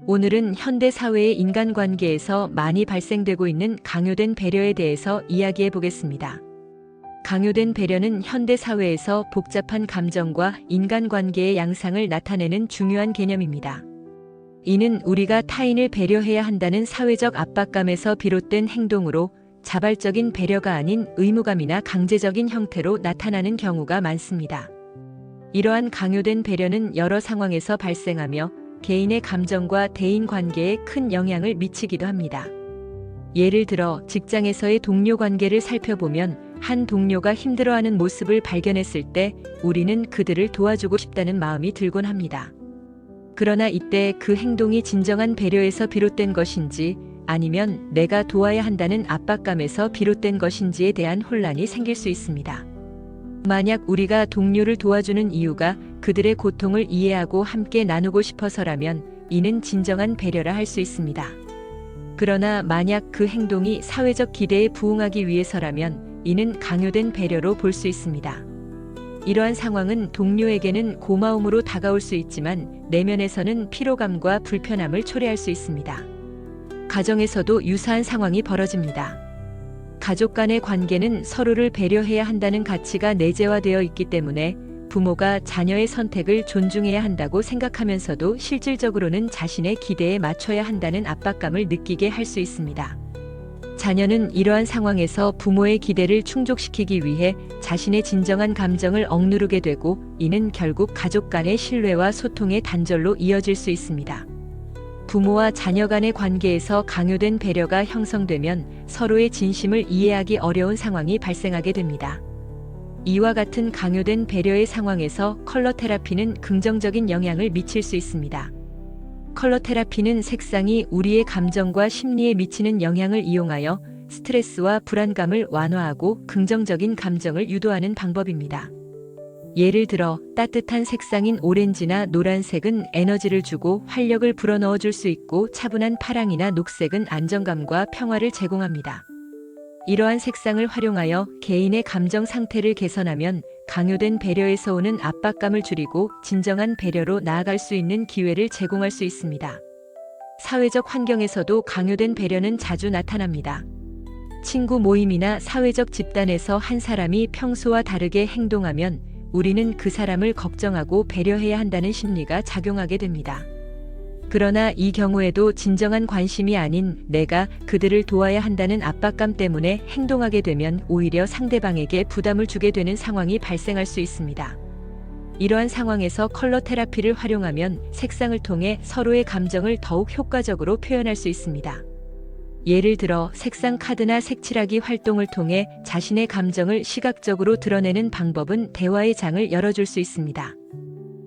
오늘은 현대 사회의 인간관계에서 많이 발생되고 있는 강요된 배려에 대해서 이야기해 보겠습니다. 강요된 배려는 현대 사회에서 복잡한 감정과 인간관계의 양상을 나타내는 중요한 개념입니다. 이는 우리가 타인을 배려해야 한다는 사회적 압박감에서 비롯된 행동으로 자발적인 배려가 아닌 의무감이나 강제적인 형태로 나타나는 경우가 많습니다. 이러한 강요된 배려는 여러 상황에서 발생하며 개인의 감정과 대인 관계에 큰 영향을 미치기도 합니다. 예를 들어 직장에서의 동료 관계를 살펴보면 한 동료가 힘들어하는 모습을 발견했을 때 우리는 그들을 도와주고 싶다는 마음이 들곤 합니다. 그러나 이때 그 행동이 진정한 배려에서 비롯된 것인지 아니면 내가 도와야 한다는 압박감에서 비롯된 것인지에 대한 혼란이 생길 수 있습니다. 만약 우리가 동료를 도와주는 이유가 그들의 고통을 이해하고 함께 나누고 싶어서라면 이는 진정한 배려라 할 수 있습니다. 그러나 만약 그 행동이 사회적 기대에 부응하기 위해서라면 이는 강요된 배려로 볼 수 있습니다. 이러한 상황은 동료에게는 고마움으로 다가올 수 있지만 내면에서는 피로감과 불편함을 초래할 수 있습니다. 가정에서도 유사한 상황이 벌어집니다. 가족 간의 관계는 서로를 배려해야 한다는 가치가 내재화되어 있기 때문에 부모가 자녀의 선택을 존중해야 한다고 생각하면서도 실질적으로는 자신의 기대에 맞춰야 한다는 압박감을 느끼게 할 수 있습니다. 자녀는 이러한 상황에서 부모의 기대를 충족시키기 위해 자신의 진정한 감정을 억누르게 되고 이는 결국 가족 간의 신뢰와 소통의 단절로 이어질 수 있습니다. 부모와 자녀 간의 관계에서 강요된 배려가 형성되면 서로의 진심을 이해하기 어려운 상황이 발생하게 됩니다. 이와 같은 강요된 배려의 상황에서 컬러 테라피는 긍정적인 영향을 미칠 수 있습니다. 컬러 테라피는 색상이 우리의 감정과 심리에 미치는 영향을 이용하여 스트레스와 불안감을 완화하고 긍정적인 감정을 유도하는 방법입니다. 예를 들어 따뜻한 색상인 오렌지나 노란색은 에너지를 주고 활력을 불어넣어 줄 수 있고 차분한 파랑이나 녹색은 안정감과 평화를 제공합니다. 이러한 색상을 활용하여 개인의 감정 상태를 개선하면 강요된 배려에서 오는 압박감을 줄이고 진정한 배려로 나아갈 수 있는 기회를 제공할 수 있습니다. 사회적 환경에서도 강요된 배려는 자주 나타납니다. 친구 모임이나 사회적 집단에서 한 사람이 평소와 다르게 행동하면 우리는 그 사람을 걱정하고 배려해야 한다는 심리가 작용하게 됩니다. 그러나 이 경우에도 진정한 관심이 아닌 내가 그들을 도와야 한다는 압박감 때문에 행동하게 되면 오히려 상대방에게 부담을 주게 되는 상황이 발생할 수 있습니다. 이러한 상황에서 컬러 테라피를 활용하면 색상을 통해 서로의 감정을 더욱 효과적으로 표현할 수 있습니다. 예를 들어 색상 카드나 색칠하기 활동을 통해 자신의 감정을 시각적으로 드러내는 방법은 대화의 장을 열어줄 수 있습니다.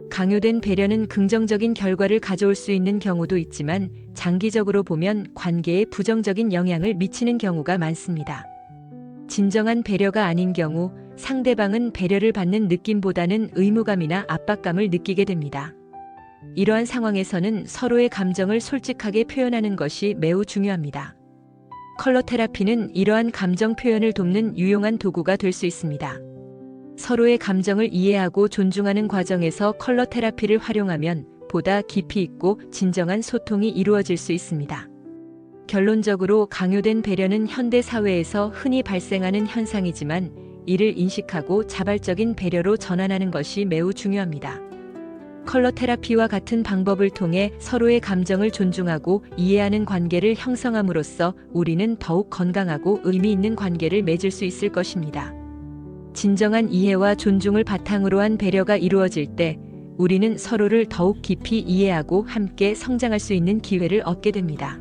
강요된 배려는 긍정적인 결과를 가져올 수 있는 경우도 있지만 장기적으로 보면 관계에 부정적인 영향을 미치는 경우가 많습니다. 진정한 배려가 아닌 경우 상대방은 배려를 받는 느낌보다는 의무감이나 압박감을 느끼게 됩니다. 이러한 상황에서는 서로의 감정을 솔직하게 표현하는 것이 매우 중요합니다. 컬러 테라피는 이러한 감정 표현을 돕는 유용한 도구가 될 수 있습니다. 서로의 감정을 이해하고 존중하는 과정에서 컬러 테라피를 활용하면 보다 깊이 있고 진정한 소통이 이루어질 수 있습니다. 결론적으로 강요된 배려는 현대 사회에서 흔히 발생하는 현상이지만 이를 인식하고 자발적인 배려로 전환하는 것이 매우 중요합니다. 컬러 테라피와 같은 방법을 통해 서로의 감정을 존중하고 이해하는 관계를 형성함으로써 우리는 더욱 건강하고 의미 있는 관계를 맺을 수 있을 것입니다. 진정한 이해와 존중을 바탕으로 한 배려가 이루어질 때 우리는 서로를 더욱 깊이 이해하고 함께 성장할 수 있는 기회를 얻게 됩니다.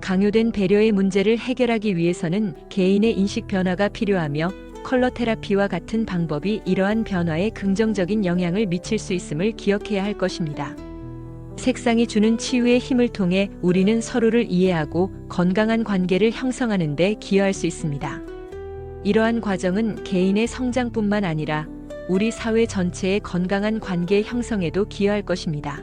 강요된 배려의 문제를 해결하기 위해서는 개인의 인식 변화가 필요하며 컬러 테라피와 같은 방법이 이러한 변화에 긍정적인 영향을 미칠 수 있음을 기억해야 할 것입니다. 색상이 주는 치유의 힘을 통해 우리는 서로를 이해하고 건강한 관계를 형성하는 데 기여할 수 있습니다. 이러한 과정은 개인의 성장뿐만 아니라 우리 사회 전체의 건강한 관계 형성에도 기여할 것입니다.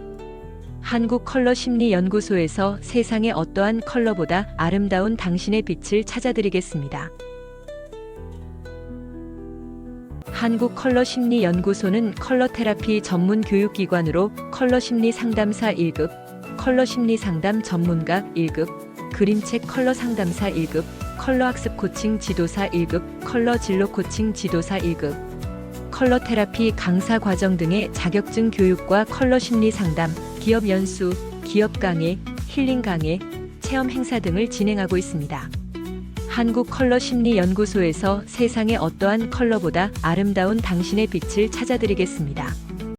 한국컬러심리연구소에서 세상의 어떠한 컬러보다 아름다운 당신의 빛을 찾아드리겠습니다. 한국컬러심리연구소는 컬러 테라피 전문 교육기관으로 컬러 심리 상담사 1급, 컬러 심리 상담 전문가 1급, 그림책 컬러 상담사 1급, 컬러 학습 코칭 지도사 1급, 컬러 진로 코칭 지도사 1급, 컬러 테라피 강사 과정 등의 자격증 교육과 컬러 심리 상담, 기업 연수, 기업 강의, 힐링 강의, 체험 행사 등을 진행하고 있습니다. 한국 컬러 심리 연구소에서 세상의 어떠한 컬러보다 아름다운 당신의 빛을 찾아드리겠습니다.